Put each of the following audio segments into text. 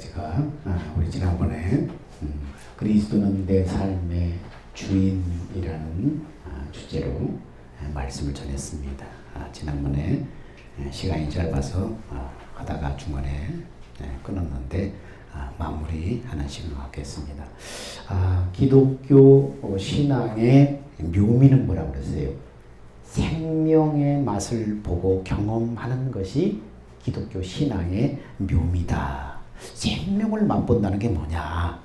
제가 우리 지난번에 그리스도는 내 삶의 주인이라는 주제로 말씀을 전했습니다. 지난번에 시간이 짧아서 하다가 중간에 끊었는데 마무리하는 시간을 갖겠습니다. 기독교 신앙의 묘미는 뭐라고 그러세요? 생명의 맛을 보고 경험하는 것이 기독교 신앙의 묘미다. 생명을 맛본다는 게 뭐냐?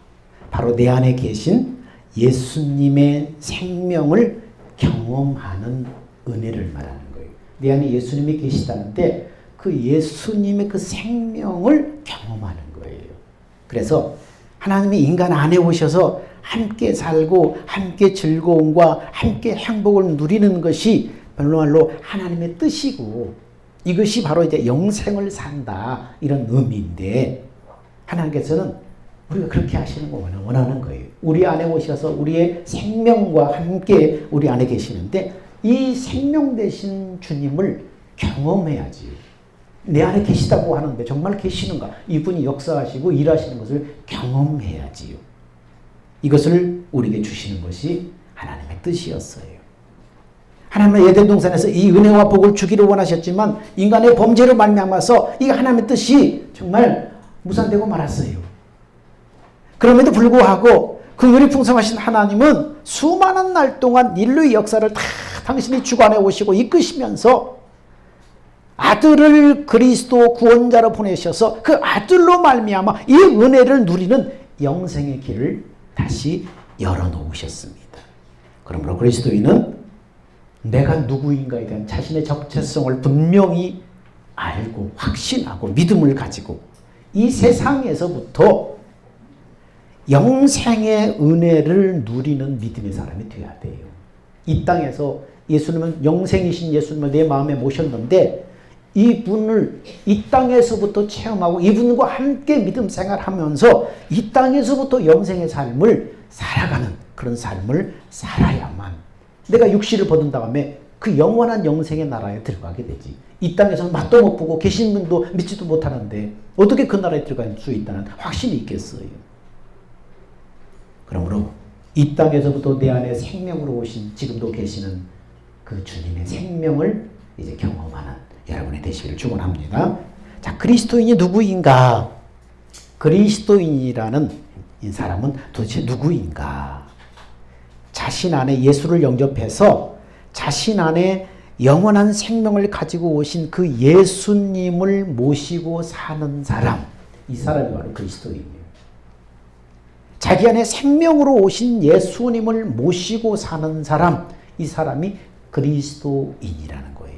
바로 내 안에 계신 예수님의 생명을 경험하는 은혜를 말하는 거예요. 내 안에 예수님이 계시다는데 그 예수님의 그 생명을 경험하는 거예요. 그래서 하나님이 인간 안에 오셔서 함께 살고 함께 즐거움과 함께 행복을 누리는 것이 별로말로 하나님의 뜻이고 이것이 바로 이제 영생을 산다 이런 의미인데 하나님께서는 우리가 그렇게 하시는 거 원하는 거예요. 우리 안에 오셔서 우리의 생명과 함께 우리 안에 계시는데 이 생명 되신 주님을 경험해야지. 내 안에 계시다고 하는데 정말 계시는가? 이분이 역사하시고 일하시는 것을 경험해야지요. 이것을 우리에게 주시는 것이 하나님의 뜻이었어요. 하나님은 에덴 동산에서 이 은혜와 복을 주기를 원하셨지만 인간의 범죄로 말미암아서 이 하나님의 뜻이 정말 무산되고 말았어요. 그럼에도 불구하고 긍휼이 풍성하신 하나님은 수많은 날 동안 인류의 역사를 다 당신이 주관해 오시고 이끄시면서 아들을 그리스도 구원자로 보내셔서 그 아들로 말미암아 이 은혜를 누리는 영생의 길을 다시 열어놓으셨습니다. 그러므로 그리스도인은 내가 누구인가에 대한 자신의 정체성을 분명히 알고 확신하고 믿음을 가지고 이 세상에서부터 영생의 은혜를 누리는 믿음의 사람이 되어야 돼요. 이 땅에서 예수님은 영생이신 예수님을 내 마음에 모셨는데 이분을 이 땅에서부터 체험하고 이분과 함께 믿음 생활하면서 이 땅에서부터 영생의 삶을 살아가는 그런 삶을 살아야만 내가 육신을 벗은 다음에 그 영원한 영생의 나라에 들어가게 되지. 이 땅에서는 맛도 못 보고 계신 분도 믿지도 못하는데 어떻게 그 나라에 들어갈 수 있다는 확신이 있겠어요. 그러므로 이 땅에서부터 내 안에 생명으로 오신 지금도 계시는 그 주님의 생명을 이제 경험하는 여러분의 되시기를 축원합니다. 자, 그리스도인이 누구인가? 그리스도인이라는 이 사람은 도대체 누구인가? 자신 안에 예수를 영접해서 자신 안에 영원한 생명을 가지고 오신 그 예수님을 모시고 사는 사람, 이 사람이 바로 그리스도인이에요. 자기 안에 생명으로 오신 예수님을 모시고 사는 사람, 이 사람이 그리스도인이라는 거예요.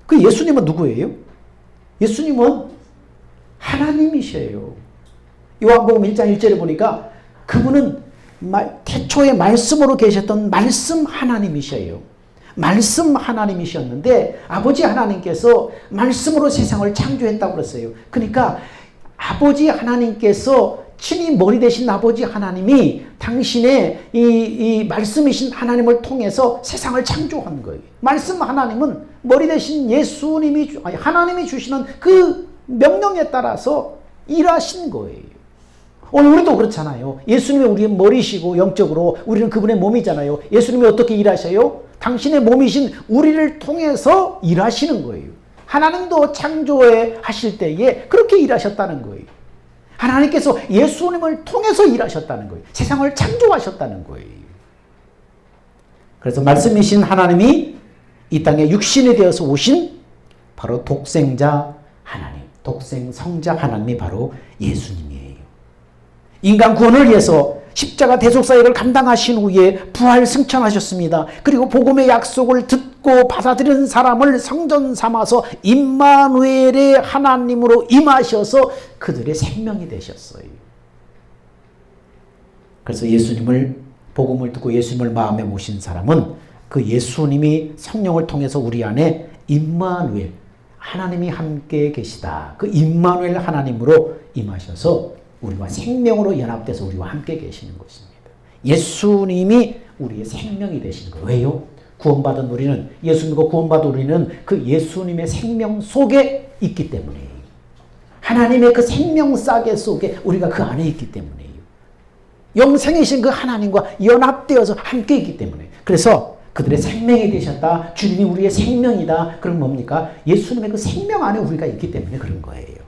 그 예수님은 누구예요? 예수님은 하나님이셔요. 요한복음 1장 1절에 보니까 그분은 태초에 말씀으로 계셨던 말씀 하나님이셔요. 말씀 하나님이셨는데 아버지 하나님께서 말씀으로 세상을 창조했다고 그랬어요. 그러니까 아버지 하나님께서 친히 머리 되신 아버지 하나님이 당신의 이 말씀이신 하나님을 통해서 세상을 창조한 거예요. 말씀 하나님은 머리 되신 예수님이 하나님이 주시는 그 명령에 따라서 일하신 거예요. 오늘 우리도 그렇잖아요. 예수님이 우리의 머리시고 영적으로 우리는 그분의 몸이잖아요. 예수님이 어떻게 일하셔요? 당신의 몸이신 우리를 통해서 일하시는 거예요. 하나님도 창조해 하실 때에 그렇게 일하셨다는 거예요. 하나님께서 예수님을 통해서 일하셨다는 거예요. 세상을 창조하셨다는 거예요. 그래서 말씀이신 하나님이 이 땅에 육신이 되어서 오신 바로 독생자 하나님, 독생 성자 하나님이 바로 예수님이에요. 인간 구원을 위해서 십자가 대속사역을 감당하신 후에 부활 승천하셨습니다. 그리고 복음의 약속을 듣고 받아들이는 사람을 성전 삼아서 임마누엘의 하나님으로 임하셔서 그들의 생명이 되셨어요. 그래서 예수님을 복음을 듣고 예수님을 마음에 모신 사람은 그 예수님이 성령을 통해서 우리 안에 임마누엘 하나님이 함께 계시다. 그 임마누엘 하나님으로 임하셔서 우리와 생명으로 연합돼서 우리와 함께 계시는 것입니다. 예수님이 우리의 생명이 되시는 거예요. 왜요? 구원받은 우리는 예수님과 구원받은 우리는 그 예수님의 생명 속에 있기 때문에 하나님의 그 생명 싸개 속에 우리가 그 안에 있기 때문이에요. 영생이신 그 하나님과 연합되어서 함께 있기 때문에. 그래서 그들의 생명이 되셨다. 주님이 우리의 생명이다. 그럼 뭡니까? 예수님의 그 생명 안에 우리가 있기 때문에 그런 거예요.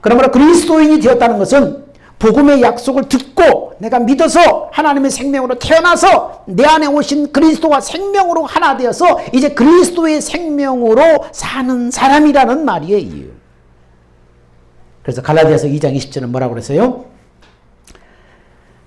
그러므로 그리스도인이 되었다는 것은 복음의 약속을 듣고 내가 믿어서 하나님의 생명으로 태어나서 내 안에 오신 그리스도와 생명으로 하나 되어서 이제 그리스도의 생명으로 사는 사람이라는 말이에요. 그래서 갈라디아서 2장 20절은 뭐라고 그랬어요?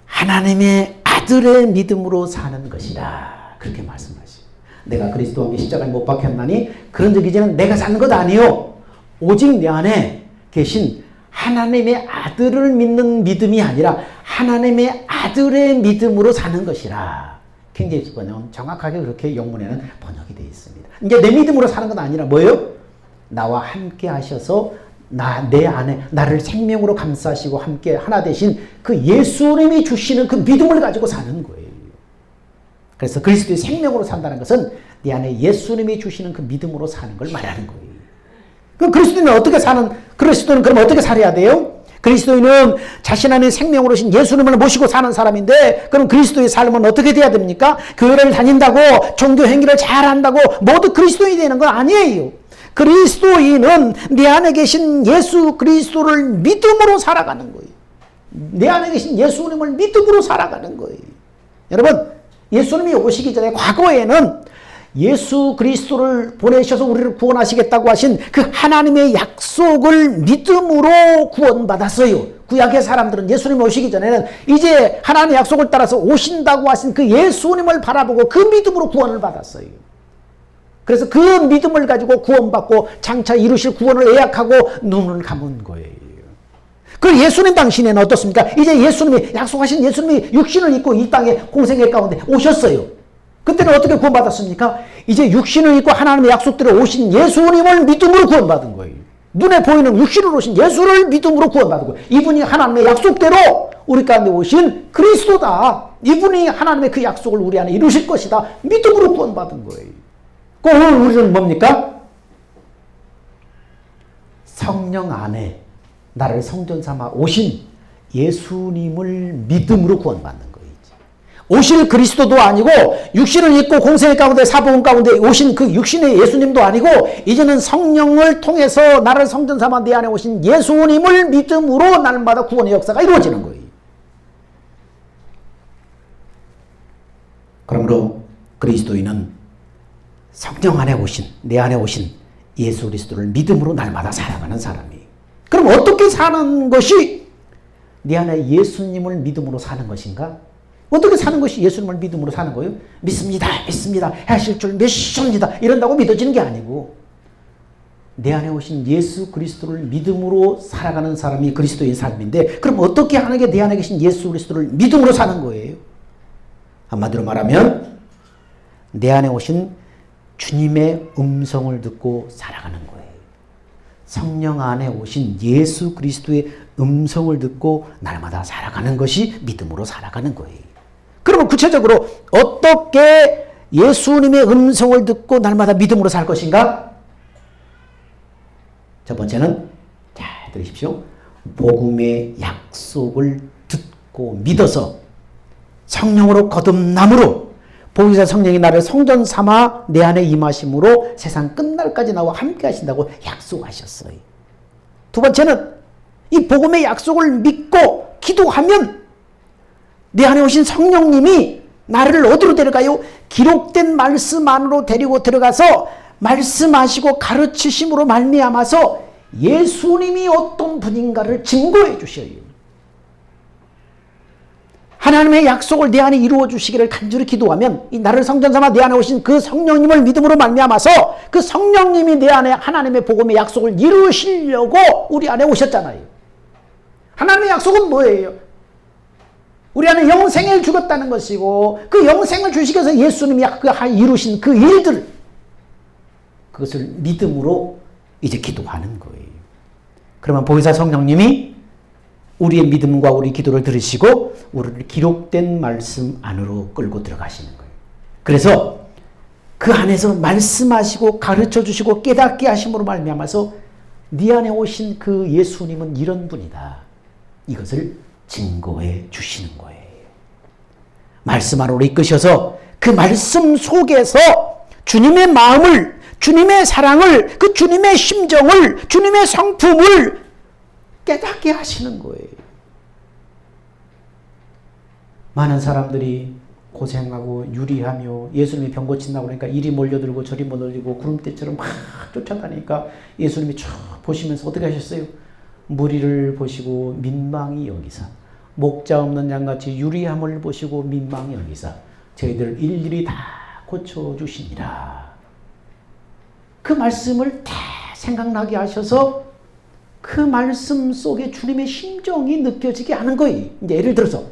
하나님의 아들의 믿음으로 사는 것이라. 그렇게 말씀하시죠. 내가 그리스도와 함께 십자가에 못 박혔나니 그런 적 이제는 내가 사는 것 아니요. 오직 내 안에 계신 하나님의 아들을 믿는 믿음이 아니라 하나님의 아들의 믿음으로 사는 것이라. 킹제임스 번역은 정확하게 그렇게 영문에는 번역이 되어 있습니다. 이제 내 믿음으로 사는 건 아니라 뭐예요? 나와 함께 하셔서 내 안에 나를 생명으로 감싸시고 함께 하나 되신 그 예수님이 주시는 그 믿음을 가지고 사는 거예요. 그래서 그리스도의 생명으로 산다는 것은 내 안에 예수님이 주시는 그 믿음으로 사는 걸 말하는 거예요. 그럼 그리스도인은 어떻게 사는, 그리스도인은 그럼 어떻게 살아야 돼요? 그리스도인은 자신 안에 생명으로 신 예수님을 모시고 사는 사람인데, 그럼 그리스도의 삶은 어떻게 돼야 됩니까? 교회를 다닌다고, 종교 행위를 잘한다고 모두 그리스도인이 되는 건 아니에요. 그리스도인은 내 안에 계신 예수 그리스도를 믿음으로 살아가는 거예요. 내 안에 계신 예수님을 믿음으로 살아가는 거예요. 여러분, 예수님이 오시기 전에 과거에는 예수 그리스도를 보내셔서 우리를 구원하시겠다고 하신 그 하나님의 약속을 믿음으로 구원받았어요. 구약의 사람들은 예수님 오시기 전에는 이제 하나님의 약속을 따라서 오신다고 하신 그 예수님을 바라보고 그 믿음으로 구원을 받았어요. 그래서 그 믿음을 가지고 구원받고 장차 이루실 구원을 예약하고 눈을 감은 거예요. 그 예수님 당시에는 어떻습니까? 이제 예수님이 약속하신 예수님이 육신을 입고 이 땅에 공생애 가운데 오셨어요. 그때는 어떻게 구원받았습니까? 이제 육신을 입고 하나님의 약속대로 오신 예수님을 믿음으로 구원받은 거예요. 눈에 보이는 육신으로 오신 예수를 믿음으로 구원받은 거예요. 이분이 하나님의 약속대로 우리 가운데 오신 그리스도다. 이분이 하나님의 그 약속을 우리 안에 이루실 것이다. 믿음으로 구원받은 거예요. 그 오늘 우리는 뭡니까? 성령 안에 나를 성전 삼아 오신 예수님을 믿음으로 구원받는 거예요. 오실 그리스도도 아니고 육신을 입고 공생의 가운데 사복음 가운데 오신 그 육신의 예수님도 아니고 이제는 성령을 통해서 나를 성전 삼아 내 안에 오신 예수님을 믿음으로 날마다 구원의 역사가 이루어지는 거예요. 그러므로 그리스도인은 성령 안에 오신, 내 안에 오신 예수 그리스도를 믿음으로 날마다 살아가는 사람이에요. 그럼 어떻게 사는 것이 내 안에 예수님을 믿음으로 사는 것인가? 어떻게 사는 것이 예수님을 믿음으로 사는 거예요? 믿습니다. 하실 줄 믿습니다. 이런다고 믿어지는 게 아니고 내 안에 오신 예수 그리스도를 믿음으로 살아가는 사람이 그리스도의 삶인데, 그럼 어떻게 하는 게 내 안에 계신 예수 그리스도를 믿음으로 사는 거예요? 한마디로 말하면 내 안에 오신 주님의 음성을 듣고 살아가는 거예요. 성령 안에 오신 예수 그리스도의 음성을 듣고 날마다 살아가는 것이 믿음으로 살아가는 거예요. 그러면 구체적으로 어떻게 예수님의 음성을 듣고 날마다 믿음으로 살 것인가? 첫 번째는, 잘 들으십시오. 복음의 약속을 듣고 믿어서 성령으로 거듭남으로 보혜사 성령이 나를 성전 삼아 내 안에 임하심으로 세상 끝날까지 나와 함께 하신다고 약속하셨어요. 두 번째는 이 복음의 약속을 믿고 기도하면 내 안에 오신 성령님이 나를 어디로 데려가요? 기록된 말씀 안으로 데리고 들어가서 말씀하시고 가르치심으로 말미암아서 예수님이 어떤 분인가를 증거해 주셔요. 하나님의 약속을 내 안에 이루어 주시기를 간절히 기도하면 이 나를 성전 삼아 내 안에 오신 그 성령님을 믿음으로 말미암아서 그 성령님이 내 안에 하나님의 복음의 약속을 이루시려고 우리 안에 오셨잖아요. 하나님의 약속은 뭐예요? 우리 안에 영생을 주겠다는 것이고, 그 영생을 주시기 위해서 예수님이 이루신 그 일들, 그것을 믿음으로 이제 기도하는 거예요. 그러면 보혜사 성령님이 우리의 믿음과 우리 기도를 들으시고 우리를 기록된 말씀 안으로 끌고 들어가시는 거예요. 그래서 그 안에서 말씀하시고 가르쳐 주시고 깨닫게 하심으로 말미암아서 네 안에 오신 그 예수님은 이런 분이다. 이것을 증거해 주시는 거예요. 말씀 안으로 이끄셔서 그 말씀 속에서 주님의 마음을, 주님의 사랑을, 그 주님의 심정을, 주님의 성품을 깨닫게 하시는 거예요. 많은 사람들이 고생하고 유리하며 예수님이 병 고친다고 그러니까 이리 몰려들고 저리 몰려들고 구름대처럼 막 쫓아다니니까 예수님이 쭉 보시면서 어떻게 하셨어요? 무리를 보시고 민망히 여기사, 목자 없는 양같이 유리함을 보시고 민망히 여기사 저희들 일일이 다 고쳐주시니라. 그 말씀을 다 생각나게 하셔서 그 말씀 속에 주님의 심정이 느껴지게 하는 거예요. 이제 예를 들어서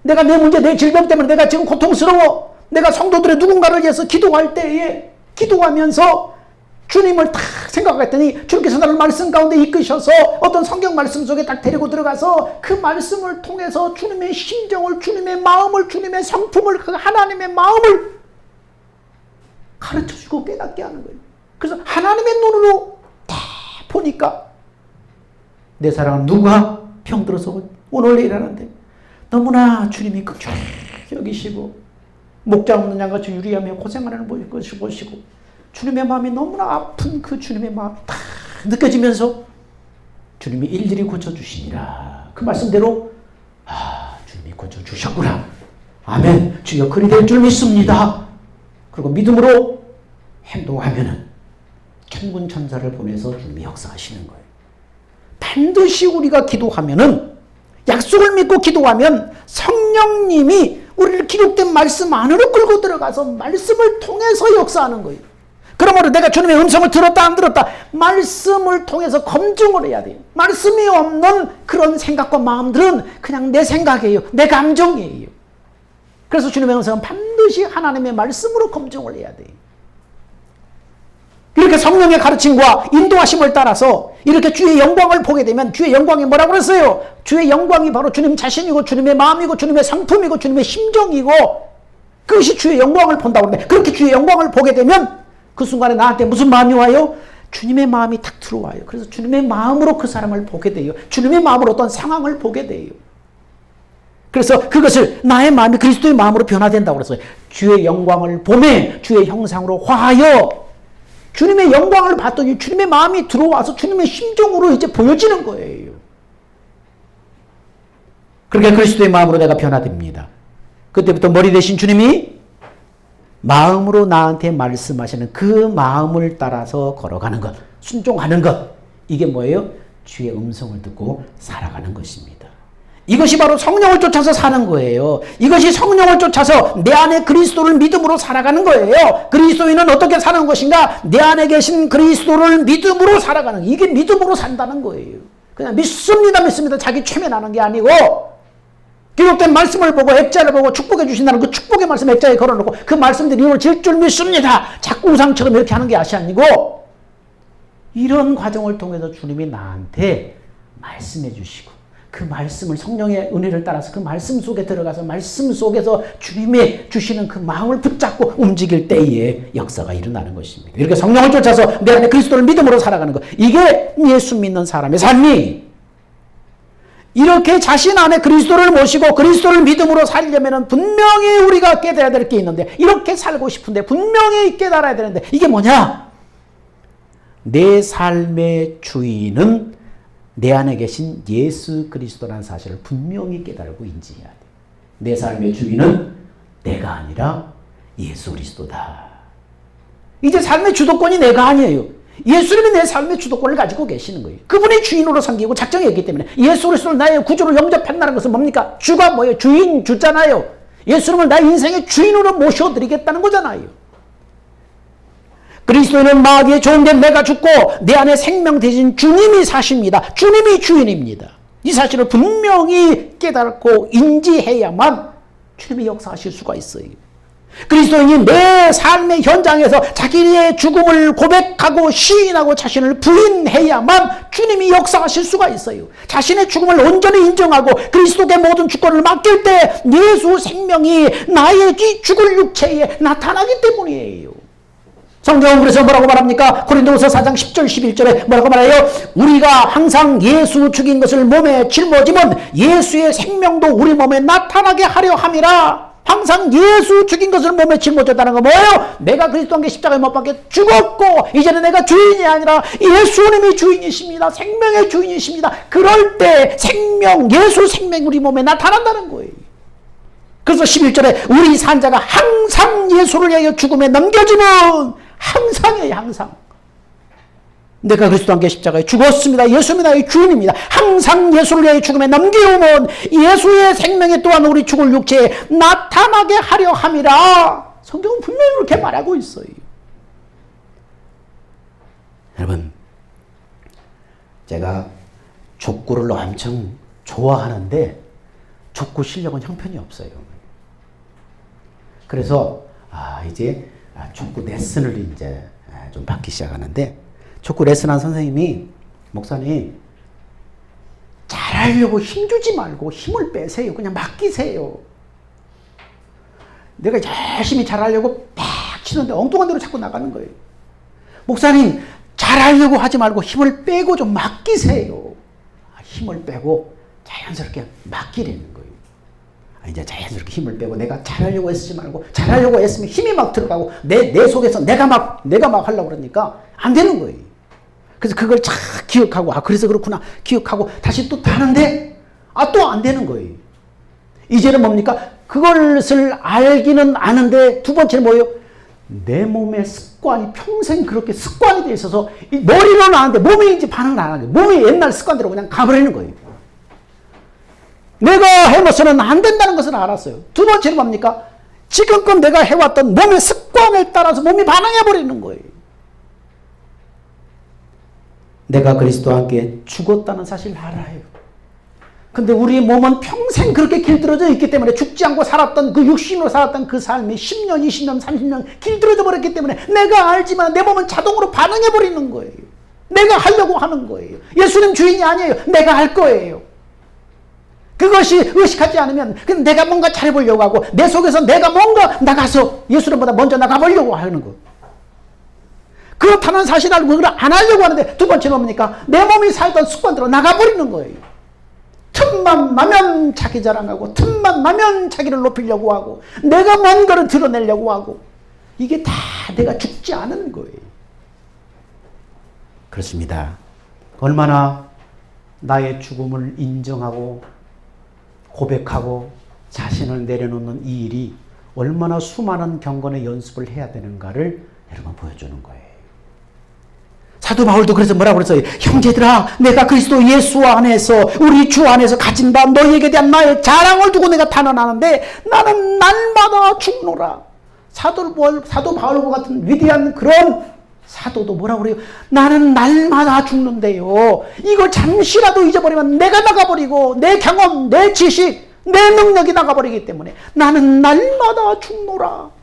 내가 내 문제, 내 질병 때문에 내가 지금 고통스러워. 내가 성도들의 누군가를 위해서 기도할 때에 기도하면서 주님을 딱 생각했더니 주님께서 나를 말씀 가운데 이끄셔서 어떤 성경 말씀 속에 딱 데리고 들어가서 그 말씀을 통해서 주님의 심정을, 주님의 마음을, 주님의 성품을, 그 하나님의 마음을 가르쳐주고 깨닫게 하는 거예요. 그래서 하나님의 눈으로 딱 보니까 내 사랑은 누가 병들어서 오늘 내일 하는데 너무나 주님이 극렬히 여기시고 목자 없는 양같이 유리하며 고생하는 것을 보시고 주님의 마음이 너무나 아픈 그 주님의 마음이 다 느껴지면서 주님이 일일이 고쳐주시니라. 그 말씀대로 주님이 고쳐주셨구나. 아멘. 주여 그리 될 줄 믿습니다. 그리고 믿음으로 행동하면은 천군 천사를 보내서 주님이 역사하시는 거예요. 반드시 우리가 기도하면은 약속을 믿고 기도하면 성령님이 우리를 기록된 말씀 안으로 끌고 들어가서 말씀을 통해서 역사하는 거예요. 그러므로 내가 주님의 음성을 들었다 안 들었다 말씀을 통해서 검증을 해야 돼요. 말씀이 없는 그런 생각과 마음들은 그냥 내 생각이에요. 내 감정이에요. 그래서 주님의 음성은 반드시 하나님의 말씀으로 검증을 해야 돼요. 이렇게 성령의 가르침과 인도하심을 따라서 이렇게 주의 영광을 보게 되면 주의 영광이 뭐라고 그랬어요? 주의 영광이 바로 주님 자신이고 주님의 마음이고 주님의 성품이고 주님의 심정이고 그것이 주의 영광을 본다고 그러는데 그렇게 주의 영광을 보게 되면 그 순간에 나한테 무슨 마음이 와요? 주님의 마음이 탁 들어와요. 그래서 주님의 마음으로 그 사람을 보게 돼요. 주님의 마음으로 어떤 상황을 보게 돼요. 그래서 그것을 나의 마음이 그리스도의 마음으로 변화된다고 그랬어요. 주의 영광을 보매 주의 형상으로 화하여 주님의 영광을 봤더니 주님의 마음이 들어와서 주님의 심정으로 이제 보여지는 거예요. 그렇게 그리스도의 마음으로 내가 변화됩니다. 그때부터 머리 대신 주님이 마음으로 나한테 말씀하시는 그 마음을 따라서 걸어가는 것, 순종하는 것. 이게 뭐예요? 주의 음성을 듣고 살아가는 것입니다. 이것이 바로 성령을 쫓아서 사는 거예요. 이것이 성령을 쫓아서 내 안에 그리스도를 믿음으로 살아가는 거예요. 그리스도인은 어떻게 사는 것인가? 내 안에 계신 그리스도를 믿음으로 살아가는, 이게 믿음으로 산다는 거예요. 그냥 믿습니다 믿습니다 자기 최면하는 게 아니고 기록된 말씀을 보고 액자를 보고 축복해 주신다는 그 축복의 말씀 액자에 걸어놓고 그 말씀들이 이루어질 줄 믿습니다. 자꾸 우상처럼 이렇게 하는 게 아니고 이런 과정을 통해서 주님이 나한테 말씀해 주시고 그 말씀을 성령의 은혜를 따라서 그 말씀 속에 들어가서 말씀 속에서 주님의 주시는 그 마음을 붙잡고 움직일 때에 역사가 일어나는 것입니다. 이렇게 성령을 쫓아서 내 안에 그리스도를 믿음으로 살아가는 것. 이게 예수 믿는 사람의 삶이. 이렇게 자신 안에 그리스도를 모시고 그리스도를 믿음으로 살려면 분명히 우리가 깨달아야 될 게 있는데 이렇게 살고 싶은데 분명히 깨달아야 되는데 이게 뭐냐? 내 삶의 주인은 내 안에 계신 예수 그리스도라는 사실을 분명히 깨달고 인지해야 돼. 내 삶의 주인은 내가 아니라 예수 그리스도다. 이제 삶의 주도권이 내가 아니에요. 예수님이 내 삶의 주도권을 가지고 계시는 거예요. 그분이 주인으로 섬기고 작정했기 때문에 예수 그리스도를 나의 구주로 영접한다는 것은 뭡니까? 주가 뭐예요? 주인, 주잖아요. 예수님을 나의 인생의 주인으로 모셔드리겠다는 거잖아요. 그리스도인은 마귀의 좋은 데 내가 죽고 내 안에 생명 대신 주님이 사십니다. 주님이 주인입니다. 이 사실을 분명히 깨닫고 인지해야만 주님이 역사하실 수가 있어요. 그리스도인이 내 삶의 현장에서 자기의 죽음을 고백하고 시인하고 자신을 부인해야만 주님이 역사하실 수가 있어요. 자신의 죽음을 온전히 인정하고 그리스도께 모든 주권을 맡길 때 예수 생명이 나의 죽을 육체에 나타나기 때문이에요. 성경은 그래서 뭐라고 말합니까? 고린도후서 4장 10절 11절에 뭐라고 말해요? 우리가 항상 예수 죽인 것을 몸에 짊어지면 예수의 생명도 우리 몸에 나타나게 하려 함이라. 항상 예수 죽인 것을 몸에 짊어졌다는 건 뭐예요? 내가 그리스도와 함께 십자가에 못 박혀 죽었고 이제는 내가 주인이 아니라 예수님이 주인이십니다. 생명의 주인이십니다. 그럴 때 생명, 예수 생명이 우리 몸에 나타난다는 거예요. 그래서 11절에 우리 산자가 항상 예수를 위하여 죽음에 넘겨지면, 항상이에요. 항상 내가 그리스도와 함께 십자가에 죽었습니다. 예수님이 나의 주인입니다. 항상 예수를 위하여 죽음에 넘겨오면 예수의 생명이 또한 우리 죽을 육체에 나타나게 하려 함이라. 성경은 분명히 그렇게 말하고 있어요. 여러분, 제가 족구를 엄청 좋아하는데 족구 실력은 형편이 없어요. 그래서 이제 족구 레슨을 이제 좀 받기 시작하는데, 족구 레슨한 선생님이, 목사님 잘하려고 힘주지 말고 힘을 빼세요. 그냥 맡기세요. 내가 열심히 잘하려고 막 치는데 엉뚱한 데로 자꾸 나가는 거예요. 목사님 잘하려고 하지 말고 힘을 빼고 좀 맡기세요. 힘을 빼고 자연스럽게 맡기려는 거예요. 이제 자연스럽게 힘을 빼고 내가 잘하려고 애쓰지 말고, 잘하려고 애쓰면 힘이 막 들어가고 내 속에서 내가 막 하려고 그러니까 안 되는 거예요. 그래서 그걸 잘 기억하고, 그래서 그렇구나 기억하고 다시 또 하는데 또 안 되는 거예요. 이제는 뭡니까? 그것을 알기는 아는데 두 번째는 뭐예요? 내 몸의 습관이 평생 그렇게 습관이 돼 있어서 머리로는 아는데 몸이 이제 반응을 안 하는 거예요. 몸이 옛날 습관대로 그냥 가버리는 거예요. 내가 해놓고서는 안 된다는 것을 알았어요. 두 번째는 뭡니까? 지금껏 내가 해왔던 몸의 습관을 따라서 몸이 반응해버리는 거예요. 내가 그리스도와 함께 죽었다는 사실을 알아요. 근데 우리 몸은 평생 그렇게 길들어져 있기 때문에, 죽지 않고 살았던 그 육신으로 살았던 그 삶이 10년, 20년, 30년 길들어져 버렸기 때문에 내가 알지만 내 몸은 자동으로 반응해버리는 거예요. 내가 하려고 하는 거예요. 예수님 주인이 아니에요. 내가 할 거예요. 그것이 의식하지 않으면 그냥 내가 뭔가 잘해보려고 하고, 내 속에서 내가 뭔가 나가서 예수님보다 먼저 나가보려고 하는 거. 그렇다는 사실을 알고 그걸 안 하려고 하는데, 두 번째는 뭡니까? 내 몸이 살던 습관대로 나가버리는 거예요. 틈만 나면 자기 자랑하고, 틈만 나면 자기를 높이려고 하고, 내가 뭔가를 드러내려고 하고, 이게 다 내가 죽지 않은 거예요. 그렇습니다. 얼마나 나의 죽음을 인정하고 고백하고 자신을 내려놓는 이 일이 얼마나 수많은 경건의 연습을 해야 되는가를 여러분 보여주는 거예요. 사도 바울도 그래서 뭐라고 그랬어요? 형제들아, 내가 그리스도 예수 안에서, 우리 주 안에서 가진 바 너희에게 대한 나의 자랑을 두고 내가 단언하는데 나는 날마다 죽노라. 사도 바울과 같은 위대한 그런 사도도 뭐라고 그래요? 나는 날마다 죽는데요. 이걸 잠시라도 잊어버리면 내가 나가버리고, 내 경험, 내 지식, 내 능력이 나가버리기 때문에 나는 날마다 죽노라.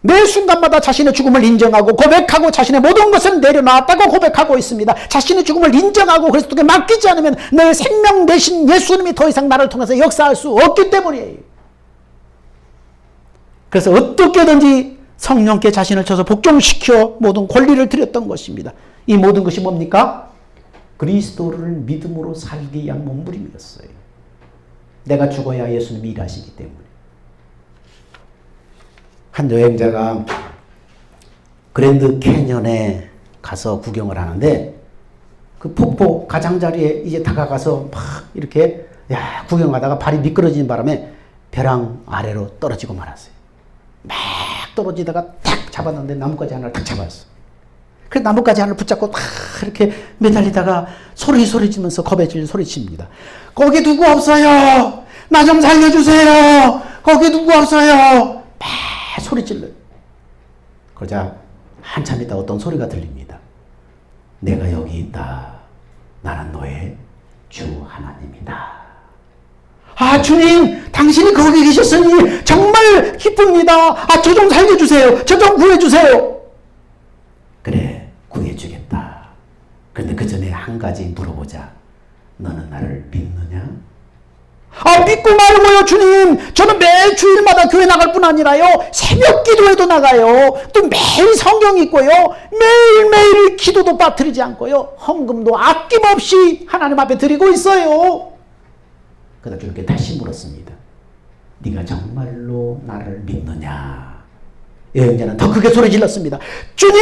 매 순간마다 자신의 죽음을 인정하고 고백하고 자신의 모든 것을 내려놨다고 고백하고 있습니다. 자신의 죽음을 인정하고 그리스도께 맡기지 않으면 내 생명 대신 예수님이 더 이상 나를 통해서 역사할 수 없기 때문이에요. 그래서 어떻게든지 성령께 자신을 쳐서 복종시켜 모든 권리를 드렸던 것입니다. 이 모든 것이 뭡니까? 그리스도를 믿음으로 살기 위한 몸부림이었어요. 내가 죽어야 예수님이 일하시기 때문에. 한 여행자가 그랜드 캐년에 가서 구경을 하는데, 그 폭포 가장자리에 이제 다가가서 막 이렇게 구경하다가 발이 미끄러지는 바람에 벼랑 아래로 떨어지고 말았어요. 막 떨어지다가 탁 잡았는데 나뭇가지 하나를 탁 잡았어. 그래서 나뭇가지 하나를 붙잡고 막 이렇게 매달리다가 소리지면서 겁에 질려 소리칩니다. 거기 누구 없어요? 나 좀 살려주세요. 거기 누구 없어요? 막 소리 질러요. 그러자 한참 있다 어떤 소리가 들립니다. 내가 여기 있다. 나는 너의 주 하나님이다. 아, 주님, 당신이 거기 계셨으니 정말 기쁩니다. 저 좀 살려주세요. 저 좀 구해주세요. 그래, 구해주겠다. 그런데 그 전에 한 가지 물어보자. 너는 나를 믿느냐? 믿고 말고요, 주님. 저는 매 주일마다 교회 나갈 뿐 아니라요, 새벽 기도에도 나가요. 또 매일 성경 읽고요. 매일매일 기도도 빠뜨리지 않고요. 헌금도 아낌없이 하나님 앞에 드리고 있어요. 그러다 주님께 다시 물었습니다. 네가 정말로 나를 믿느냐? 여행자는 더 크게 소리 질렀습니다. 주님,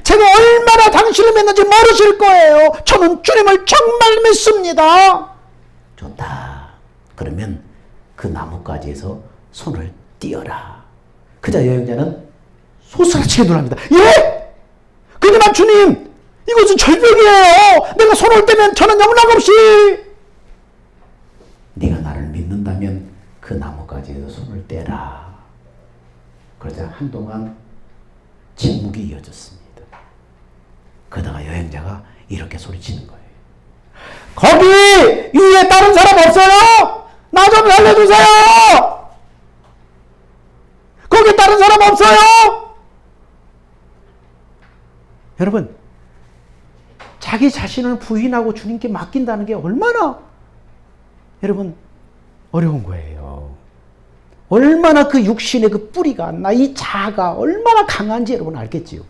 제가 얼마나 당신을 믿는지 모르실 거예요. 저는 주님을 정말 믿습니다. 좋다. 그러면 그 나뭇가지에서 손을 띄어라. 그자 여행자는 소스라치게 놀랍니다. 예? 그러나 주님, 이것은 절벽이에요. 내가 손을 떼면 저는 영락없이. 네가 나를 믿는다면 그 나뭇가지에서 손을 떼라. 그러자 한동안 침묵이 이어졌습니다. 그러다가 여행자가 이렇게 소리치는 거예요. 거기 위에 다른 사람 없어요? 나 좀 살려주세요. 거기 다른 사람 없어요? 여러분, 자기 자신을 부인하고 주님께 맡긴다는 게 얼마나 여러분 어려운 거예요. 얼마나 그 육신의 그 뿌리가, 이 자아가 얼마나 강한지 여러분 알겠지요.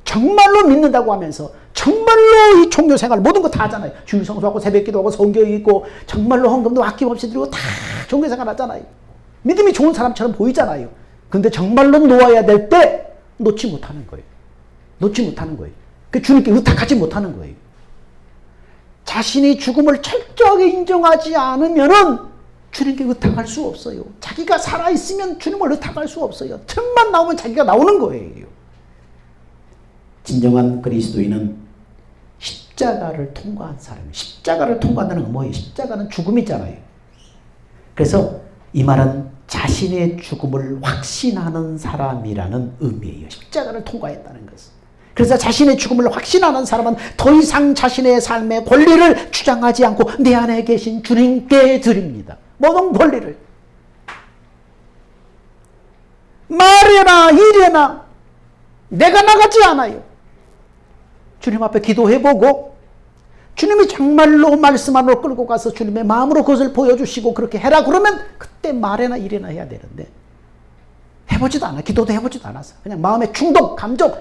정말로 믿는다고 하면서 정말로 이 종교 생활 모든 거 다 하잖아요. 주일 성수하고 새벽 기도하고 성경 읽고 정말로 헌금도 아낌없이 드리고 다 종교 생활 하잖아요. 믿음이 좋은 사람처럼 보이잖아요. 근데 정말로 놓아야 될 때 놓지 못하는 거예요. 놓지 못하는 거예요. 그 주님께 의탁하지 못하는 거예요. 자신이 죽음을 철저하게 인정하지 않으면은 주님께 의탁할 수 없어요. 자기가 살아있으면 주님을 의탁할 수 없어요. 틈만 나오면 자기가 나오는 거예요. 진정한 그리스도인은 십자가를 통과한 사람이에요. 십자가를 통과한다는 건 뭐예요? 십자가는 죽음이잖아요. 그래서 이 말은 자신의 죽음을 확신하는 사람이라는 의미예요. 십자가를 통과했다는 것은. 그래서 자신의 죽음을 확신하는 사람은 더 이상 자신의 삶의 권리를 주장하지 않고 내 안에 계신 주님께 드립니다. 모든 권리를. 말이나 일이나 내가 나가지 않아요. 주님 앞에 기도해보고 주님이 정말로 말씀 안으로 끌고 가서 주님의 마음으로 그것을 보여주시고 그렇게 해라 그러면 그때 말이나 일이나 해야 되는데 해보지도 않아. 기도도 해보지도 않았어. 그냥 마음의 충동, 감정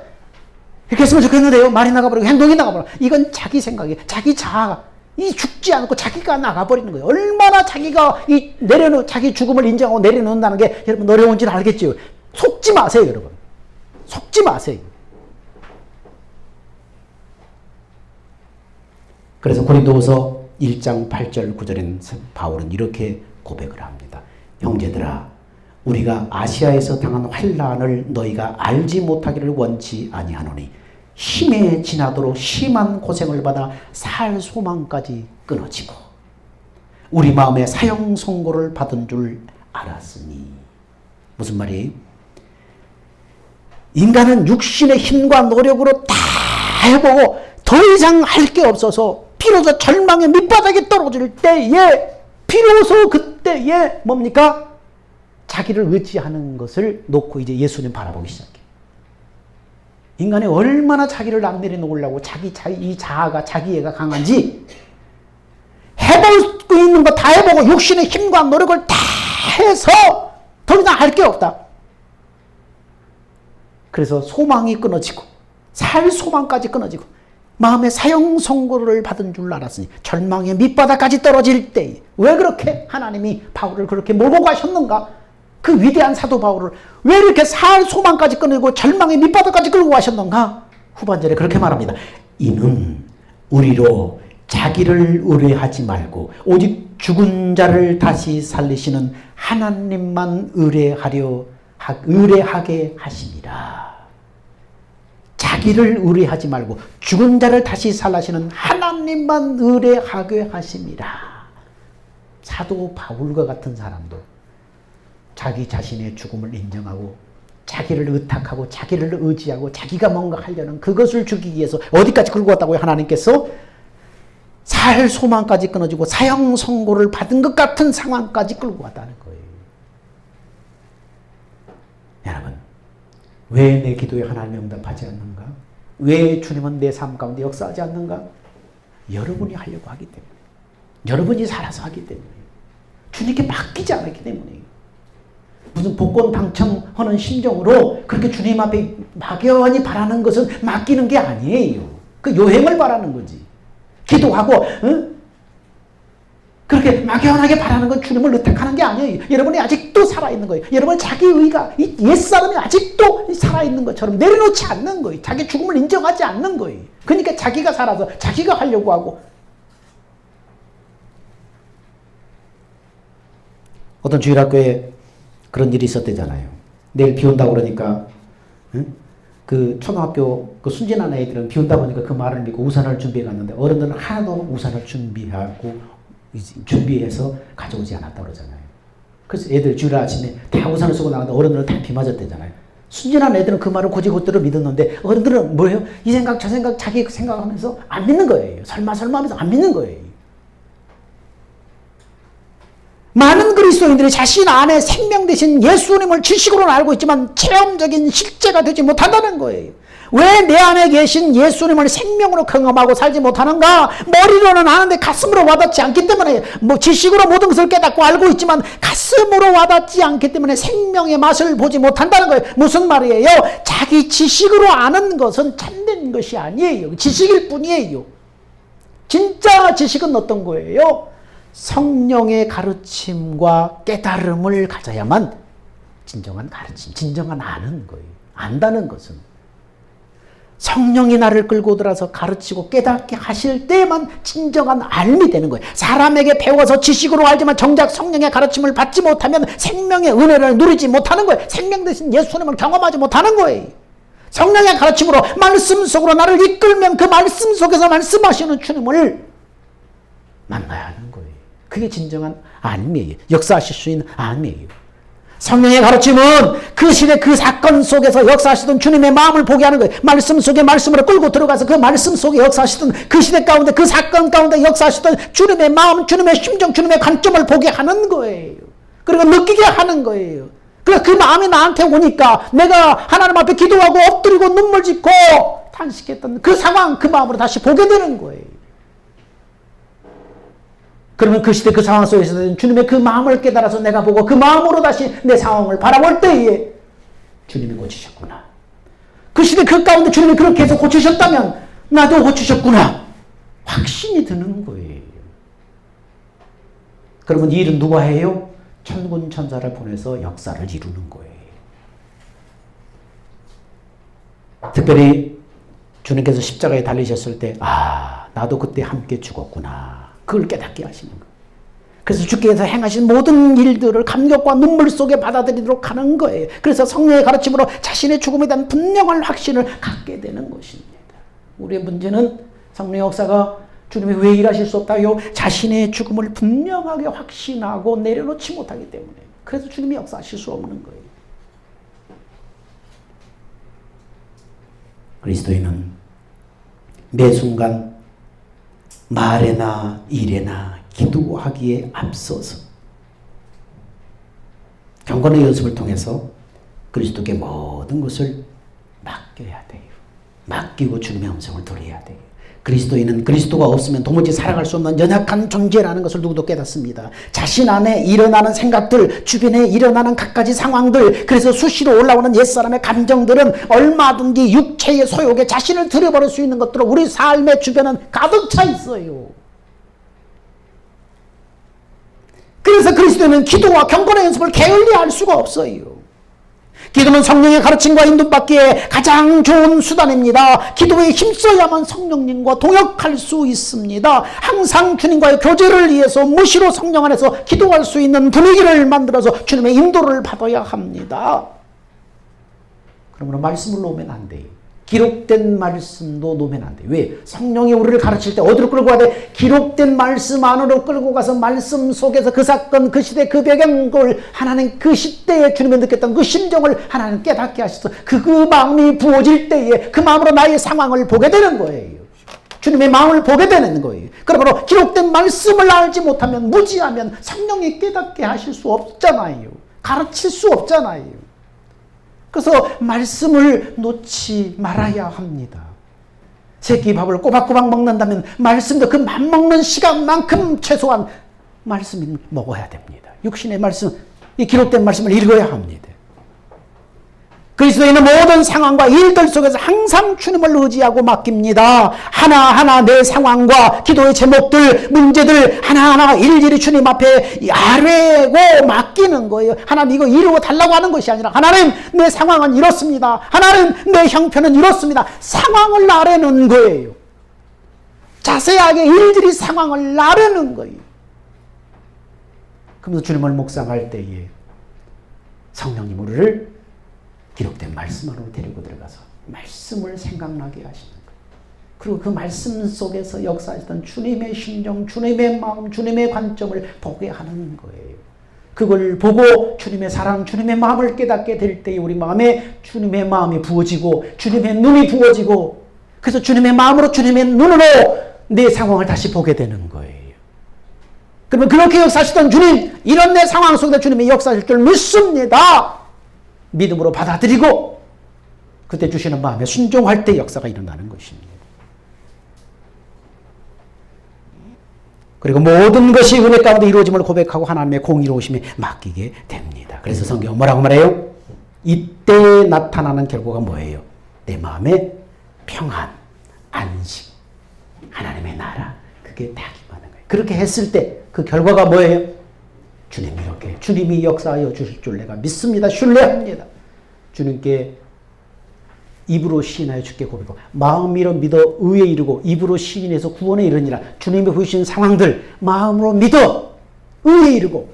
이렇게 했으면 좋겠는데요. 말이 나가버리고 행동이 나가버리고 이건 자기 생각이, 자기 자아가 이 죽지 않고 자기가 나가버리는 거예요. 얼마나 자기가 자기 죽음을 인정하고 내려놓는다는 게 여러분 어려운지는 알겠지요. 속지 마세요, 여러분. 속지 마세요. 그래서 고린도후서 1장 8절 9절인 바울은 이렇게 고백을 합니다. 형제들아, 우리가 아시아에서 당한 환난을 너희가 알지 못하기를 원치 아니하노니 힘에 지나도록 심한 고생을 받아 살 소망까지 끊어지고 우리 마음에 사형 선고를 받은 줄 알았으니. 무슨 말이에요? 인간은 육신의 힘과 노력으로 다 해보고 더 이상 할 게 없어서 비로소 절망의 밑바닥에 떨어질 때에 비로소 그때에 뭡니까? 자기를 의지하는 것을 놓고 이제 예수님 바라보기 시작해요. 인간이 얼마나 자기를 안 내려놓으려고 이 자아가 자기애가 강한지 해볼 수 있는 거 다 해보고 육신의 힘과 노력을 다 해서 더 이상 할 게 없다. 그래서 소망이 끊어지고 살 소망까지 끊어지고 마음의 사형 선고를 받은 줄 알았으니 절망의 밑바닥까지 떨어질 때 왜 그렇게 하나님이 바울을 그렇게 몰고 가셨는가? 그 위대한 사도 바울을 왜 이렇게 살 소망까지 끊고 절망의 밑바닥까지 끌고 가셨는가? 후반절에 그렇게 말합니다. 이는 우리로 자기를 의뢰하지 말고 오직 죽은 자를 다시 살리시는 하나님만 의뢰하게 하심이라. 자기를 의뢰하지 말고 죽은 자를 다시 살리시는 하나님만 의뢰하게 하심이라. 사도 바울과 같은 사람도 자기 자신의 죽음을 인정하고 자기를 의탁하고 자기를 의지하고 자기가 뭔가 하려는 그것을 주기 위해서 어디까지 끌고 왔다고요? 하나님께서 살 소망까지 끊어지고 사형 선고를 받은 것 같은 상황까지 끌고 왔다는 거예요. 여러분, 왜 내 기도에 하나님이 응답하지 않는가? 왜 주님은 내 삶 가운데 역사하지 않는가? 여러분이 하려고 하기 때문에, 여러분이 살아서 하기 때문에, 주님께 맡기지 않았기 때문이에요. 무슨 복권 당첨하는 심정으로 그렇게 주님 앞에 막연히 바라는 것은 맡기는 게 아니에요. 그 요행을 바라는 거지. 기도하고 그렇게 막연하게 바라는 건 주님을 의탁하는 게 아니에요. 여러분이 아직도 살아있는 거예요. 여러분 자기 의가 옛사람이 아직도 살아있는 것처럼 내려놓지 않는 거예요. 자기 죽음을 인정하지 않는 거예요. 그러니까 자기가 살아서 자기가 하려고 하고. 어떤 주일학교에 그런 일이 있었대잖아요. 내일 비 온다고 그러니까 그 초등학교 그 순진한 애들은 비 온다 보니까 그 말을 믿고 우산을 준비해 갔는데 어른들은 하나도 우산을 준비해서 가져오지 않았다 그러잖아요. 그래서 애들 주일 아침에 다 우산을 쓰고 나갔는데 어른들은 다 비 맞았대잖아요. 순진한 애들은 그 말을 곧이곧대로 믿었는데 어른들은 뭐예요? 이 생각 저 생각 자기 생각하면서 안 믿는 거예요. 설마 하면서 안 믿는 거예요. 많은 그리스도인들이 자신 안에 생명 되신 예수님을 지식으로는 알고 있지만 체험적인 실제가 되지 못한다는 거예요. 왜 내 안에 계신 예수님을 생명으로 경험하고 살지 못하는가? 머리로는 아는데 가슴으로 와닿지 않기 때문에 지식으로 모든 것을 깨닫고 알고 있지만 가슴으로 와닿지 않기 때문에 생명의 맛을 보지 못한다는 거예요. 무슨 말이에요? 자기 지식으로 아는 것은 참된 것이 아니에요. 지식일 뿐이에요. 진짜 지식은 어떤 거예요? 성령의 가르침과 깨달음을 가져야만 진정한 가르침, 진정한 아는 거예요. 안다는 것은 성령이 나를 끌고 들어서 가르치고 깨닫게 하실 때만 진정한 알미 되는 거예요. 사람에게 배워서 지식으로 알지만 정작 성령의 가르침을 받지 못하면 생명의 은혜를 누리지 못하는 거예요. 생명 대신 예수님을 경험하지 못하는 거예요. 성령의 가르침으로 말씀 속으로 나를 이끌면 그 말씀 속에서 말씀하시는 주님을 만나야 하는 거예요. 그게 진정한 안미예요. 역사하실 수 있는 안미예요. 성령의 가르침은 그 시대 그 사건 속에서 역사하시던 주님의 마음을 보게 하는 거예요. 말씀 속에 말씀으로 끌고 들어가서 그 말씀 속에 역사하시던 그 시대 가운데 그 사건 가운데 역사하시던 주님의 마음, 주님의 심정, 주님의 관점을 보게 하는 거예요. 그리고 느끼게 하는 거예요. 그래서 그 마음이 나한테 오니까 내가 하나님 앞에 기도하고 엎드리고 눈물 짓고 탄식했던 그 상황, 그 마음으로 다시 보게 되는 거예요. 그러면 그 시대 그 상황 속에서는 주님의 그 마음을 깨달아서 내가 보고 그 마음으로 다시 내 상황을 바라볼 때에 주님이 고치셨구나. 그 시대 그 가운데 주님이 그렇게 해서 고치셨다면 나도 고치셨구나. 확신이 드는 거예요. 그러면 이 일은 누가 해요? 천군 천사를 보내서 역사를 이루는 거예요. 특별히 주님께서 십자가에 달리셨을 때 나도 그때 함께 죽었구나. 그걸 깨닫게 하시는 거예요. 그래서 주께서 행하신 모든 일들을 감격과 눈물 속에 받아들이도록 하는 거예요. 그래서 성령의 가르침으로 자신의 죽음에 대한 분명한 확신을 갖게 되는 것입니다. 우리의 문제는 성령의 역사가 주님이 왜 일하실 수 없다요? 자신의 죽음을 분명하게 확신하고 내려놓지 못하기 때문에. 그래서 주님이 역사하실 수 없는 거예요. 그리스도인은 매 순간 말에나 일에나 기도하기에 앞서서 경건의 연습을 통해서 그리스도께 모든 것을 맡겨야 돼요. 맡기고 주님의 음성을 들어야 돼요. 그리스도인은 그리스도가 없으면 도무지 살아갈 수 없는 연약한 존재라는 것을 누구도 깨닫습니다. 자신 안에 일어나는 생각들, 주변에 일어나는 갖가지 상황들, 그래서 수시로 올라오는 옛사람의 감정들은 얼마든지 육체의 소욕에 자신을 들여버릴 수 있는 것들로 우리 삶의 주변은 가득 차 있어요. 그래서 그리스도인은 기도와 경건의 연습을 게을리 할 수가 없어요. 기도는 성령의 가르침과 인도받기에 가장 좋은 수단입니다. 기도에 힘써야만 성령님과 동역할 수 있습니다. 항상 주님과의 교제를 위해서 무시로 성령 안에서 기도할 수 있는 분위기를 만들어서 주님의 인도를 받아야 합니다. 그러므로 말씀을 놓으면 안 돼요. 기록된 말씀도 놓으면 안 돼요. 왜? 성령이 우리를 가르칠 때 어디로 끌고 가야 돼? 기록된 말씀 안으로 끌고 가서 말씀 속에서 그 사건, 그 시대, 그 배경을 하나님 그 시대에 주님이 느꼈던 그 심정을 하나님 깨닫게 하셔서 그 마음이 부어질 때에 그 마음으로 나의 상황을 보게 되는 거예요. 주님의 마음을 보게 되는 거예요. 그러므로 기록된 말씀을 알지 못하면 무지하면 성령이 깨닫게 하실 수 없잖아요. 가르칠 수 없잖아요. 그래서 말씀을 놓지 말아야 합니다. 새끼 밥을 꼬박꼬박 먹는다면 말씀도 그 맘먹는 시간만큼 최소한 말씀이 먹어야 됩니다. 육신의 말씀, 이 기록된 말씀을 읽어야 합니다. 그리스도인은 모든 상황과 일들 속에서 항상 주님을 의지하고 맡깁니다. 하나하나 내 상황과 기도의 제목들, 문제들 하나하나 일일이 주님 앞에 아뢰고 맡기는 거예요. 하나님 이거 이루어 달라고 하는 것이 아니라 하나님 내 상황은 이렇습니다. 하나님 내 형편은 이렇습니다. 상황을 아뢰는 거예요. 자세하게 일일이 상황을 아뢰는 거예요. 그러면서 주님을 묵상할 때에 성령님 우리를 기록된 말씀 안으로 데리고 들어가서 말씀을 생각나게 하시는 거예요. 그리고 그 말씀 속에서 역사하시던 주님의 심정, 주님의 마음, 주님의 관점을 보게 하는 거예요. 그걸 보고 주님의 사랑, 주님의 마음을 깨닫게 될 때에 우리 마음에 주님의 마음이 부어지고 주님의 눈이 부어지고 그래서 주님의 마음으로 주님의 눈으로 내 상황을 다시 보게 되는 거예요. 그러면 그렇게 역사하시던 주님, 이런 내 상황 속에서 주님이 역사하실 줄 믿습니다. 믿음으로 받아들이고 그때 주시는 마음에 순종할 때 역사가 일어나는 것입니다. 그리고 모든 것이 은혜 가운데 이루어짐을 고백하고 하나님의 공의로우심에 맡기게 됩니다. 그래서 성경은 뭐라고 말해요? 이때 나타나는 결과가 뭐예요? 내 마음에 평안, 안식, 하나님의 나라, 그게 다 임하는 거예요. 그렇게 했을 때 그 결과가 뭐예요? 주님 이렇게 주님이 역사하여 주실 줄 내가 믿습니다. 신뢰합니다. 주님께 입으로 시인하여 주께 고백하고 마음으로 믿어 의에 이르고 입으로 시인해서 구원에 이르니라. 주님이 보이신 상황들 마음으로 믿어 의에 이르고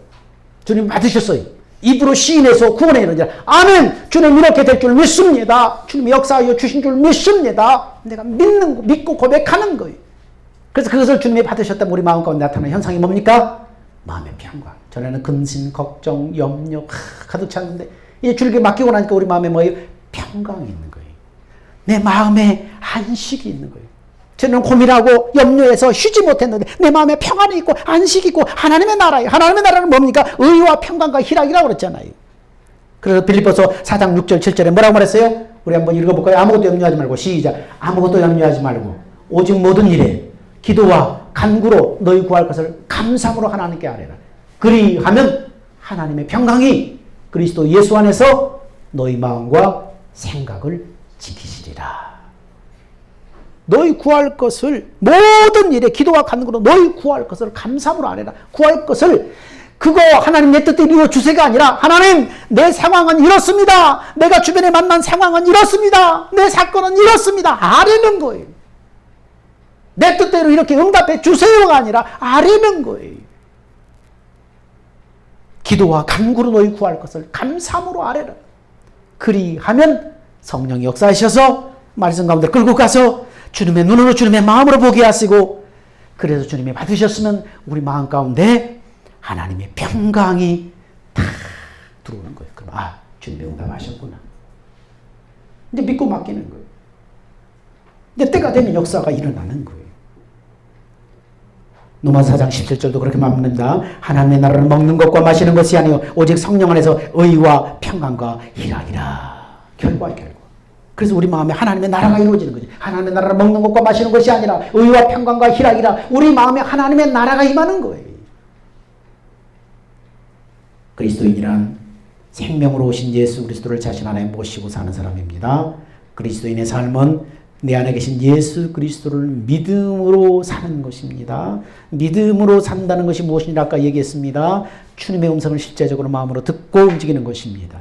주님 받으셨어요. 입으로 시인해서 구원에 이르니라. 아멘. 주님 이렇게 될 줄 믿습니다. 주님이 역사하여 주신 줄 믿습니다. 내가 믿고 고백하는 거예요. 그래서 그것을 주님이 받으셨다면 우리 마음 가운데 나타나는 현상이 뭡니까? 마음의 평강. 전에는 근심, 걱정, 염려 가득 찼는데 이제 주님께 맡기고 나니까 우리 마음에 뭐예요? 평강이 있는 거예요. 내 마음에 안식이 있는 거예요. 저는 고민하고 염려해서 쉬지 못했는데 내 마음에 평안이 있고 안식이 있고 하나님의 나라예요. 하나님의 나라는 뭡니까? 의와 평강과 희락이라고 그랬잖아요. 그래서 빌립보서 4장 6절 7절에 뭐라고 말했어요? 우리 한번 읽어볼까요? 아무것도 염려하지 말고 시작. 아무것도 염려하지 말고 오직 모든 일에 기도와 간구로 너희 구할 것을 감사함으로 하나님께 아뢰라. 그리하면 하나님의 평강이 그리스도 예수 안에서 너희 마음과 생각을 지키시리라. 너희 구할 것을 모든 일에 기도와 간구로 너희 구할 것을 감사함으로 아뢰라. 구할 것을 그거 하나님 내 뜻대로 이루어주세가 아니라 하나님 내 상황은 이렇습니다. 내가 주변에 만난 상황은 이렇습니다. 내 사건은 이렇습니다. 아뢰는 거예요. 내 뜻대로 이렇게 응답해 주세요가 아니라 아뢰는 거예요. 기도와 간구로 너희 구할 것을 감사함으로 아뢰라. 그리하면 성령이 역사하셔서 말씀 가운데 끌고 가서 주님의 눈으로 주님의 마음으로 보게 하시고 그래서 주님이 받으셨으면 우리 마음 가운데 하나님의 평강이 다 들어오는 거예요. 그럼 주님이 응답하셨구나. 이제 믿고 맡기는 거예요. 이제 때가 되면 역사가 일어나는 거예요. 로마서 4장 17절도 그렇게 말합니다. 하나님의 나라를 먹는 것과 마시는 것이 아니요 오직 성령 안에서 의와 평강과 희락이라. 결과의 결과. 그래서 우리 마음에 하나님의 나라가 이루어지는 거죠. 하나님의 나라를 먹는 것과 마시는 것이 아니라 의와 평강과 희락이라. 우리 마음에 하나님의 나라가 임하는 거예요. 그리스도인이란 생명으로 오신 예수 그리스도를 자신 안에 모시고 사는 사람입니다. 그리스도인의 삶은 내 안에 계신 예수 그리스도를 믿음으로 사는 것입니다. 믿음으로 산다는 것이 무엇이냐 아까 얘기했습니다. 주님의 음성을 실제적으로 마음으로 듣고 움직이는 것입니다.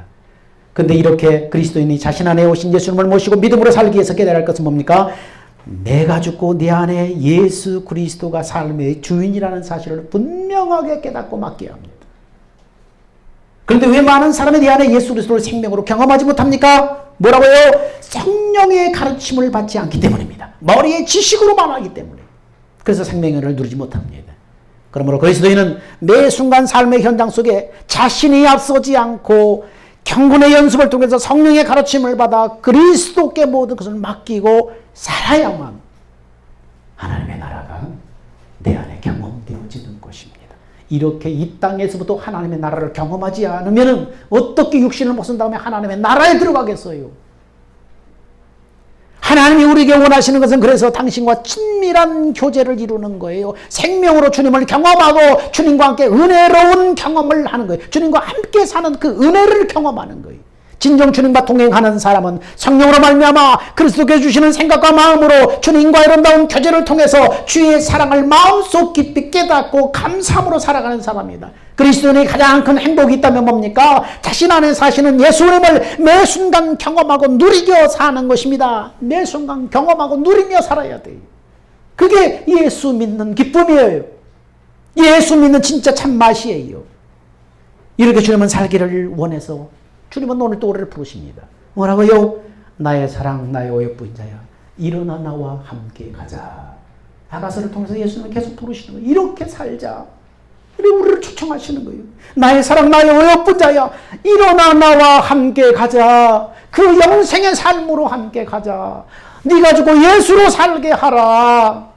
그런데 이렇게 그리스도인이 자신 안에 오신 예수님을 모시고 믿음으로 살기 위해서 깨달아야 할 것은 뭡니까? 내가 죽고 내 안에 예수 그리스도가 삶의 주인이라는 사실을 분명하게 깨닫고 맡겨야 합니다. 그런데 왜 많은 사람이 내 안에 예수 그리스도를 생명으로 경험하지 못합니까? 뭐라고요? 성령의 가르침을 받지 않기 때문입니다. 머리의 지식으로만 하기 때문에. 그래서 생명을 누리지 못합니다. 그러므로 그리스도인은 매 순간 삶의 현장 속에 자신이 앞서지 않고 경건의 연습을 통해서 성령의 가르침을 받아 그리스도께 모든 것을 맡기고 살아야만 하나님의 나라가 내 안에 경험되어지는 것입니다. 이렇게 이 땅에서부터 하나님의 나라를 경험하지 않으면 어떻게 육신을 벗은 다음에 하나님의 나라에 들어가겠어요? 하나님이 우리에게 원하시는 것은 그래서 당신과 친밀한 교제를 이루는 거예요. 생명으로 주님을 경험하고 주님과 함께 은혜로운 경험을 하는 거예요. 주님과 함께 사는 그 은혜를 경험하는 거예요. 진정 주님과 동행하는 사람은 성령으로 말미암아 그리스도께 주시는 생각과 마음으로 주님과 아름다운 교제를 통해서 주의 사랑을 마음속 깊이 깨닫고 감사함으로 살아가는 사람입니다. 그리스도인의 가장 큰 행복이 있다면 뭡니까? 자신 안에 사시는 예수님을 매 순간 경험하고 누리며 사는 것입니다. 매 순간 경험하고 누리며 살아야 돼요. 그게 예수 믿는 기쁨이에요. 예수 믿는 진짜 참맛이에요. 이렇게 주님은 살기를 원해서 주님은 오늘 또 우리를 부르십니다. 뭐라고요? 나의 사랑, 나의 어여쁜 자야, 일어나 나와 함께 가자. 아가서를 통해서 예수님은 계속 부르시는 거예요. 이렇게 살자. 우리를 초청하시는 거예요. 나의 사랑, 나의 어여쁜 자야, 일어나 나와 함께 가자. 그 영생의 삶으로 함께 가자. 네가 죽고 예수로 살게 하라.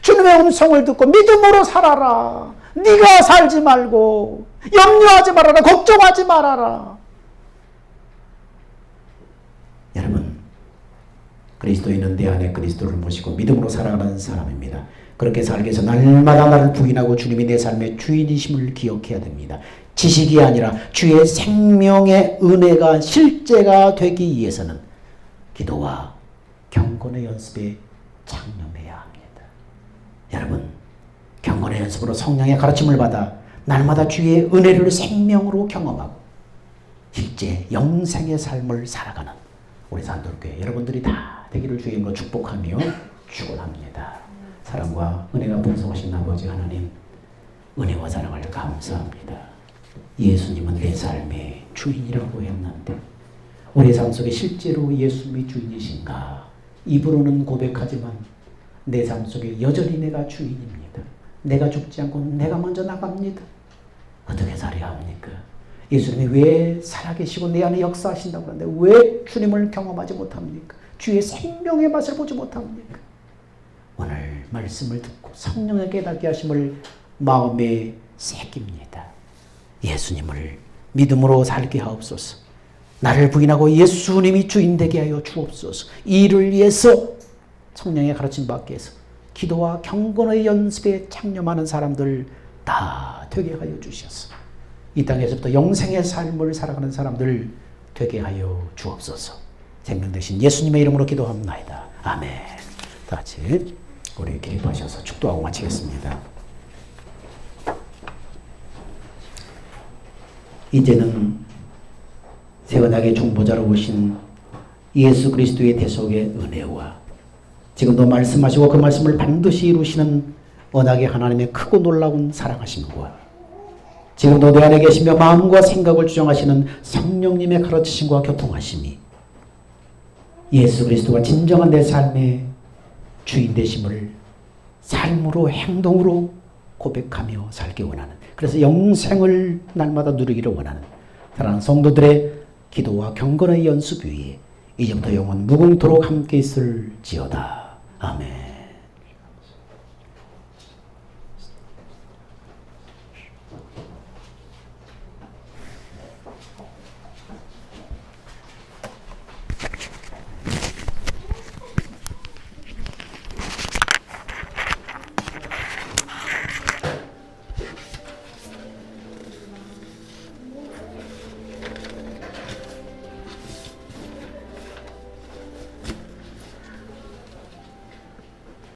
주님의 음성을 듣고 믿음으로 살아라. 네가 살지 말고 염려하지 말아라. 걱정하지 말아라. 여러분, 그리스도인은 내 안에 그리스도를 모시고 믿음으로 살아가는 사람입니다. 그렇게 살기 위해서 날마다 나를 부인하고 주님이 내 삶의 주인이심을 기억해야 됩니다. 지식이 아니라 주의 생명의 은혜가 실제가 되기 위해서는 기도와 경건의 연습에 창념해야 합니다. 여러분, 경건의 연습으로 성령의 가르침을 받아 날마다 주의 은혜를 생명으로 경험하고 실제 영생의 삶을 살아가는 우리 산돌교회 여러분들이 다 되기를 주의 이름으로 축복하며 축원합니다. 사랑과 은혜가 풍성하신 아버지 하나님, 은혜와 사랑을 감사합니다. 예수님은 내 삶의 주인이라고 했는데 우리 삶 속에 실제로 예수님이 주인이신가? 입으로는 고백하지만 내 삶 속에 여전히 내가 주인입니다. 내가 죽지 않고 내가 먼저 나갑니다. 어떻게 살아야 합니까? 예수님이 왜 살아계시고 내 안에 역사하신다고 하는데 왜 주님을 경험하지 못합니까? 주의 생명의 맛을 보지 못합니까? 오늘 말씀을 듣고 성령의 깨닫게 하심을 마음에 새깁니다. 예수님을 믿음으로 살게 하옵소서. 나를 부인하고 예수님이 주인 되게 하여 주옵소서. 이 일을 위해서 성령의 가르침 받기 위해서 기도와 경건의 연습에 창념하는 사람들 다 되게 하여 주셔서 이 땅에서부터 영생의 삶을 살아가는 사람들 되게 하여 주옵소서. 생명 되신 예수님의 이름으로 기도합니다. 아멘. 다 같이 우리 기립하셔서 축도하고 마치겠습니다. 이제는 세원하게 중보자로 오신 예수 그리스도의 대속의 은혜와 지금도 말씀하시고 그 말씀을 반드시 이루시는 언약의 하나님의 크고 놀라운 사랑하심과 지금도 내 안에 계시며 마음과 생각을 주장하시는 성령님의 가르치심과 교통하심이 예수 그리스도가 진정한 내 삶의 주인 되심을 삶으로 행동으로 고백하며 살기 원하는, 그래서 영생을 날마다 누리기를 원하는 사랑하는 성도들의 기도와 경건의 연습 위에 이제부터 영원 무궁토록 함께 있을지어다. 아멘.